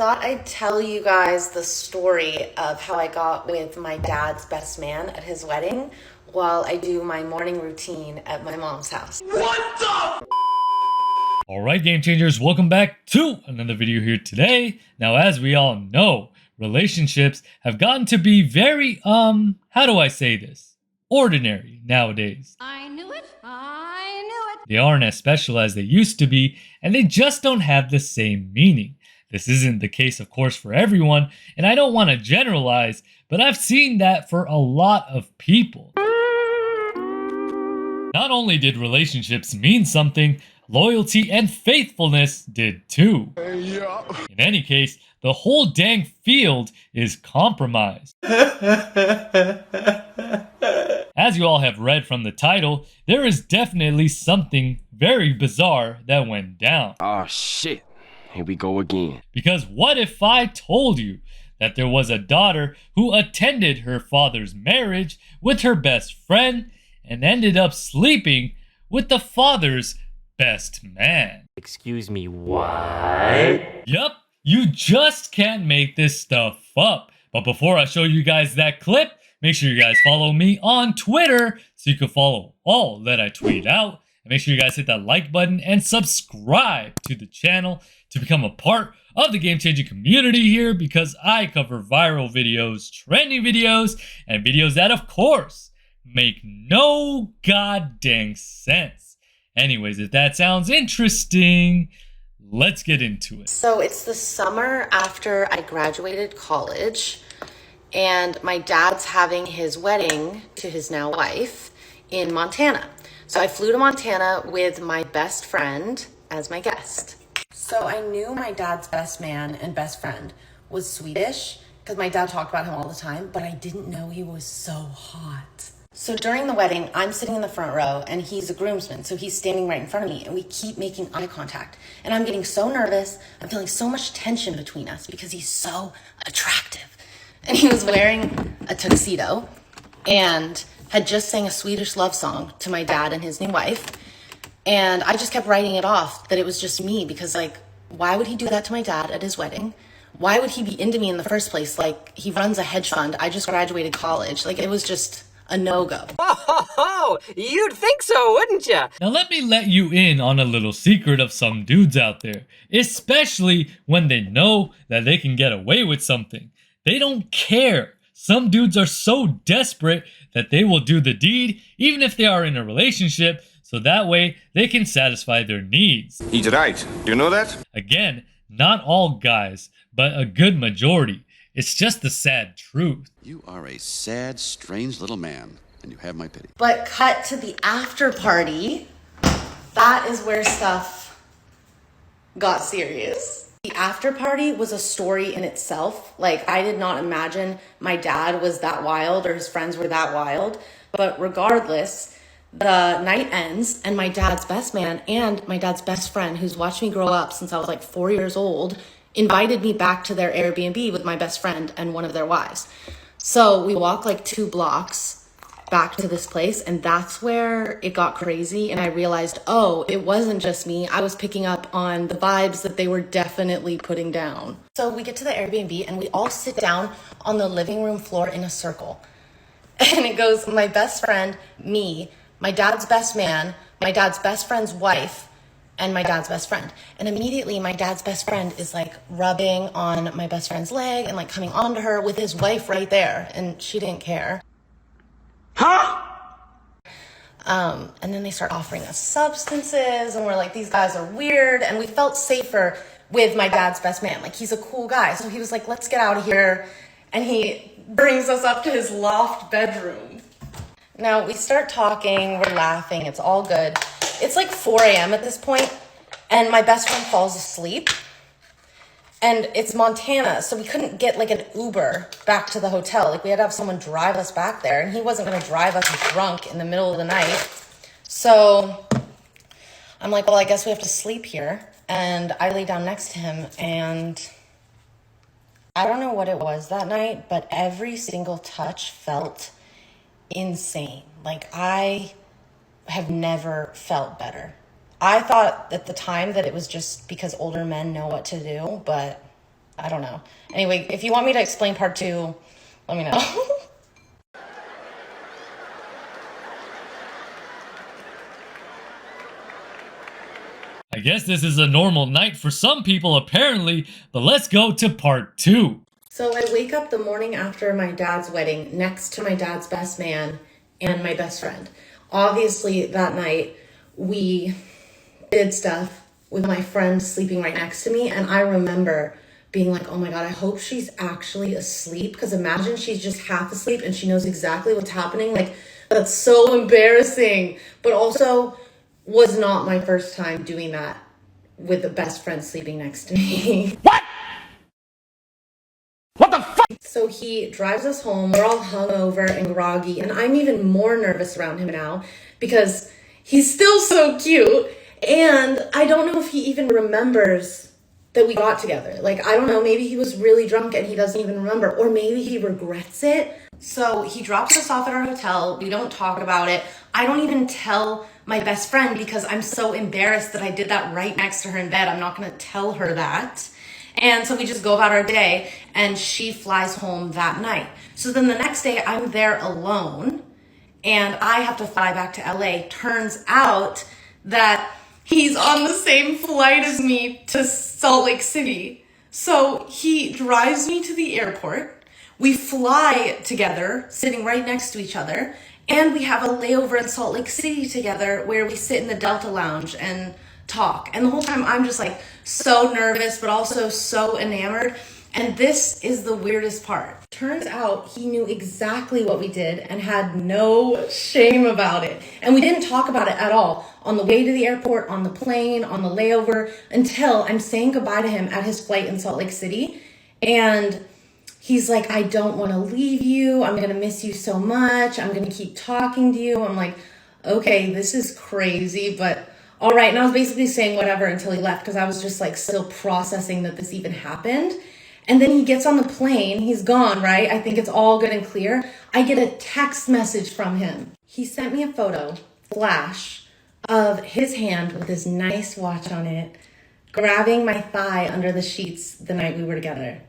thought I'd tell you guys the story of how I got with my dad's best man at his wedding while I do my morning routine at my mom's house. What the? Alright, Game Changers, welcome back to another video here today. Now, as we all know, relationships have gotten to be very, how do I say this? Ordinary nowadays. I knew it. They aren't as special as they used to be, and they just don't have the same meaning. This isn't the case, of course, for everyone, and I don't want to generalize, but I've seen that for a lot of people. Not only did relationships mean something, loyalty and faithfulness did too. In any case, the whole dang field is compromised. As you all have read from the title, there is definitely something very bizarre that went down. Oh shit, here we go again. Because what if I told you that there was a daughter who attended her father's marriage with her best friend and ended up sleeping with the father's best man? Excuse me, what? Yup, you just can't make this stuff up. But before I show you guys that clip, make sure you guys follow me on Twitter so you can follow all that I tweet out. And make sure you guys hit that like button and subscribe to the channel to become a part of the game-changing community here, because I cover viral videos, trending videos, and videos that, of course, make no goddamn sense. Anyways, if that sounds interesting, let's get into it. So it's the summer after I graduated college, and my dad's having his wedding to his now wife in Montana. So I flew to Montana with my best friend as my guest. So I knew my dad's best man and best friend was Swedish because my dad talked about him all the time, but I didn't know he was so hot. So during the wedding, I'm sitting in the front row and he's a groomsman. So he's standing right in front of me and we keep making eye contact. And I'm getting so nervous. I'm feeling so much tension between us because he's so attractive. And he was wearing a tuxedo and had just sang a Swedish love song to my dad and his new wife. And I just kept writing it off that it was just me because, like, why would he do that to my dad at his wedding? Why would he be into me in the first place? Like, he runs a hedge fund. I just graduated college. Like, it was just a no-go. Oh, you'd think so, wouldn't you? Now let me let you in on a little secret of some dudes out there, especially when they know that they can get away with something. They don't care. Some dudes are so desperate that they will do the deed even if they are in a relationship, so that way they can satisfy their needs. He's right. You know that? Again, not all guys, but a good majority. It's just the sad truth. You are a sad, strange little man, and you have my pity. But cut to the after party, that is where stuff got serious. The after party was a story in itself. Like, I did not imagine my dad was that wild or his friends were that wild. But regardless, the night ends and my dad's best man and my dad's best friend, who's watched me grow up since I was like 4 years old, invited me back to their Airbnb with my best friend and one of their wives. So we walk like 2 blocks back to this place, and that's where it got crazy. And I realized, oh, it wasn't just me. I was picking up on the vibes that they were definitely putting down. So we get to the Airbnb and we all sit down on the living room floor in a circle. And it goes my best friend, me, my dad's best man, my dad's best friend's wife, and my dad's best friend. And immediately my dad's best friend is like rubbing on my best friend's leg and like coming onto her with his wife right there. And she didn't care. Huh? And then they start offering us substances and we're like, these guys are weird. And we felt safer with my dad's best man. Like, he's a cool guy. So he was like, let's get out of here. And he brings us up to his loft bedroom. Now we start talking, we're laughing, it's all good. It's like 4 a.m. at this point, and my best friend falls asleep. And it's Montana, so we couldn't get like an Uber back to the hotel. Like, we had to have someone drive us back there, and he wasn't gonna drive us drunk in the middle of the night. So I'm like, well, I guess we have to sleep here. And I lay down next to him, and I don't know what it was that night, but every single touch felt insane. Like, I have never felt better. I thought at the time that it was just because older men know what to do, but I don't know. Anyway, if you want me to explain part 2, let me know. I guess this is a normal night for some people apparently, but let's go to part 2. So I wake up the morning after my dad's wedding next to my dad's best man and my best friend. Obviously that night we did stuff with my friend sleeping right next to me, and I remember being like, oh my God, I hope she's actually asleep, because imagine she's just half asleep and she knows exactly what's happening. Like, that's so embarrassing, but also was not my first time doing that with the best friend sleeping next to me. What? What the fuck? So he drives us home, we're all hungover and groggy, and I'm even more nervous around him now because he's still so cute, and I don't know if he even remembers that we got together. Like, I don't know, maybe he was really drunk and he doesn't even remember, or maybe he regrets it. So he drops us off at our hotel, we don't talk about it. I don't even tell my best friend because I'm so embarrassed that I did that right next to her in bed. I'm not gonna tell her that. And so we just go about our day, and she flies home that night. So then the next day I'm there alone and I have to fly back to LA. Turns out that he's on the same flight as me to Salt Lake City. So he drives me to the airport. We fly together, sitting right next to each other. And we have a layover in Salt Lake City together where we sit in the Delta Lounge and talk. And the whole time I'm just like so nervous, but also so enamored. And this is the weirdest part. Turns out he knew exactly what we did and had no shame about it. And we didn't talk about it at all on the way to the airport, on the plane, on the layover, until I'm saying goodbye to him at his flight in Salt Lake City. And he's like, I don't want to leave you. I'm going to miss you so much. I'm going to keep talking to you. I'm like, okay, this is crazy, but all right. And I was basically saying whatever until he left because I was just like still processing that this even happened. And then he gets on the plane. He's gone, right? I think it's all good and clear. I get a text message from him. He sent me a photo, flash, of his hand with his nice watch on it, grabbing my thigh under the sheets the night we were together.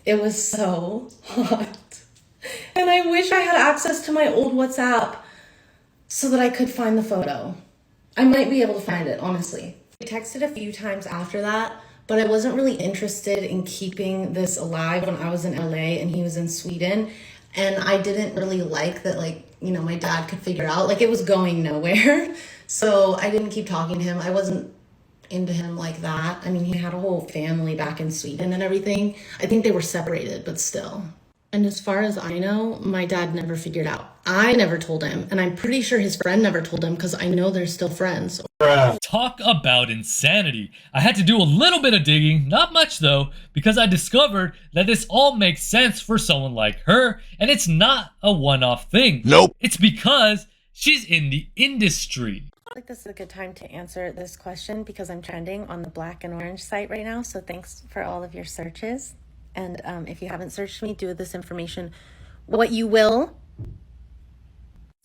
It was so hot. And I wish I had access to my old WhatsApp so that I could find the photo. I might be able to find it, honestly. I texted a few times after that, but I wasn't really interested in keeping this alive when I was in LA and he was in Sweden. And I didn't really like that, like, you know, my dad could figure out, like, it was going nowhere. So I didn't keep talking to him. I wasn't into him like that. I mean, he had a whole family back in Sweden and everything. I think they were separated, but still. And as far as I know, my dad never figured out. I never told him, and I'm pretty sure his friend never told him because I know they're still friends. Talk about insanity. I had to do a little bit of digging, not much though, because I discovered that this all makes sense for someone like her, and it's not a one-off thing. Nope. It's because she's in the industry. I feel like this is a good time to answer this question because I'm trending on the Black and Orange site right now, so thanks for all of your searches. And if you haven't searched me, do with this information what you will.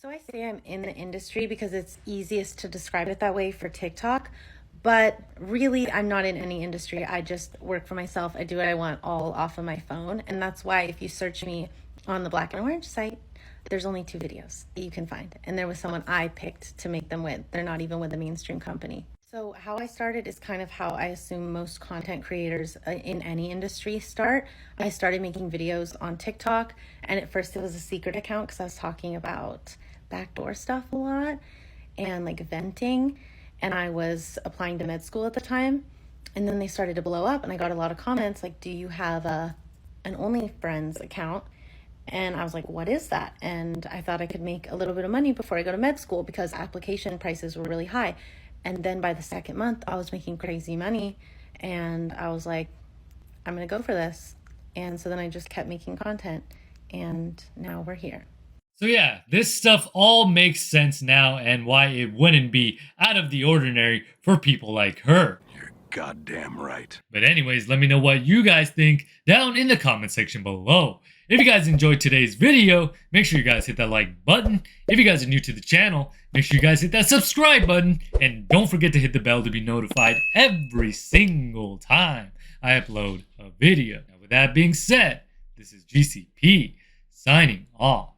So I say I'm in the industry because it's easiest to describe it that way for TikTok, but really I'm not in any industry. I just work for myself. I do what I want all off of my phone. And that's why if you search me on the Black and Orange site, there's only 2 videos that you can find. And there was someone I picked to make them with. They're not even with a mainstream company. So how I started is kind of how I assume most content creators in any industry start. I started making videos on TikTok, and at first it was a secret account because I was talking about backdoor stuff a lot and like venting, and I was applying to med school at the time. And then they started to blow up, and I got a lot of comments like, do you have an OnlyFriends account? And I was like, what is that? And I thought I could make a little bit of money before I go to med school because application prices were really high. And then by the second month, I was making crazy money. And I was like, I'm going to go for this. And so then I just kept making content. And now we're here. So yeah, this stuff all makes sense now and why it wouldn't be out of the ordinary for people like her. You're goddamn right. But anyways, let me know what you guys think down in the comment section below. If you guys enjoyed today's video, make sure you guys hit that like button. If you guys are new to the channel, make sure you guys hit that subscribe button. And don't forget to hit the bell to be notified every single time I upload a video. Now with that being said, this is GCP signing off.